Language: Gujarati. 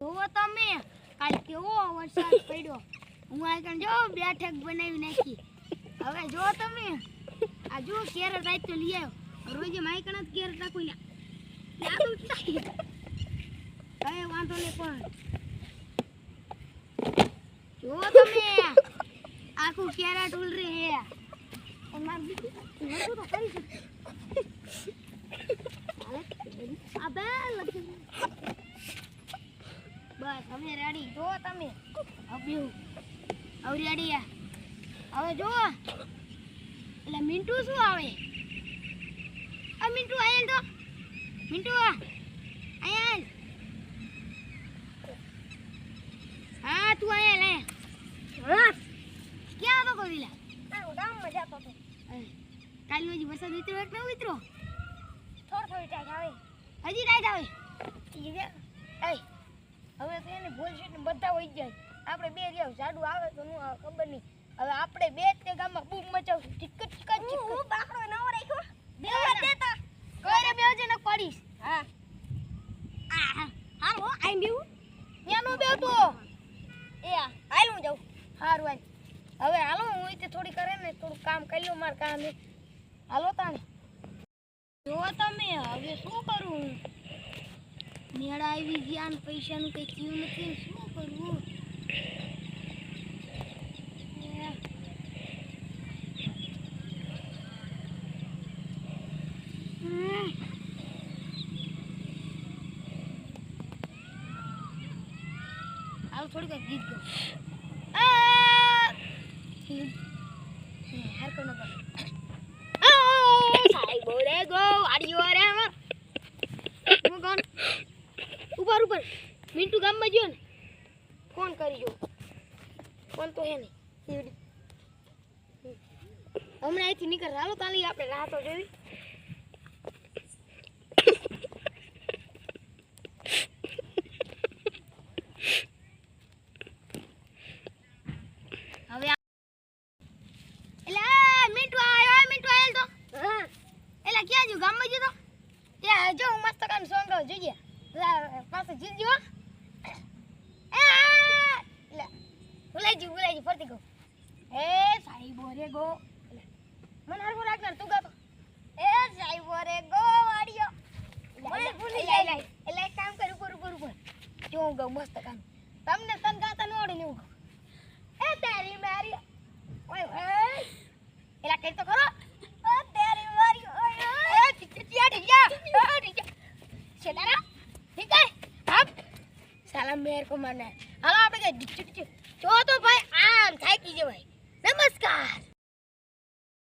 જોવો તમે કાલ કેવો વરસાદ પડ્યો હું આ કણ જો બેઠક બનાવી નાખી હવે જો તમે આ જો કેરટ આજ તો લઈ આવ્યો રોજે માઈ કણ કેરટ નાખું ને લાડુ ચાઈ હવે વાંધો ને પણ જો તમે આખું કેરટ ઉલરે હે માર બીજું તો કરી અબે લગ બસ હવે રેડી જો તમે અબ્યું હવે રેડી હવે જો એટલે મિન્ટુ શું આવે આ મિન્ટુ આયલ તો મિન્ટુ આયલ હા તું આયલ હા ક્યાં તો કોઈલા આ ગામ મજા તો કાલ હજી વરસાદ ઉતર્યો કે ન ઉતર્યો થોડી ટાઈટ આવે હજી ટાઈટ આવે એ હવે તો એને બોલશીટ ને બધા વઈ જાય આપણે બે રહ્યા જાડુ આવે તો નું ખબર નહીં હવે આપણે બે તે ગામમાં બૂમ મચાવશું ઠીક હું બાકડો નવો રાખ્યો બે દેતા કોઈને બે જને પડીશ હા હાલો આઈ બેવું યાનો બેવતો એ હાલ હું જાઉં હારું હાલ હવે હાલો હું તે થોડી કરે ને થોડું કામ કરી લો માર કામ હાલો તાણે જો તમે હવે શું કરું મેળા આવી ગયા ને પૈસાનું કઈ થયું નથી શું કરવું આવ થોડી કઈ ગીત ગાઉં હાર કોનો પર સાઈબો રે ગો આડિયો રે હું કોણ ઉપર ઉપર મિન્ટુ ગામમાં ગયો ને ફોન કરી જો ફોન તો હે નહીં હમણાં અહીંથી નીકળ હાલો તાલી આપણે રાહ તો જોઈ હવે એલા મિન્ટુ આયો તો એલા ક્યાં જો ગામમાં ગયો તો ત્યાં જો મસ્ત કામ સોંગ ગાવ જોઈએ પાસે જીજો ભૂલાઈ ફરતી ગો એ સાઈબો રે ગો મને હરખું રાખનાર તું ગાતો એ સાઈબો રે ગો વાડિયો મને ભૂલી જાય એટલે એક કામ કર ઉપર જો હું ગાઉં મસ્ત કામ તમને તન ગાતા ન આવડે ને હું એ તારી મારી ઓય એલા કઈ તો કરો ઓ તારી મારી ઓય એ ટીટિયા છેડારા ठीक है अब सलाम मेरे को मारना है हालो आप जो तो भाई आम थाकी जो भाई नमस्कार।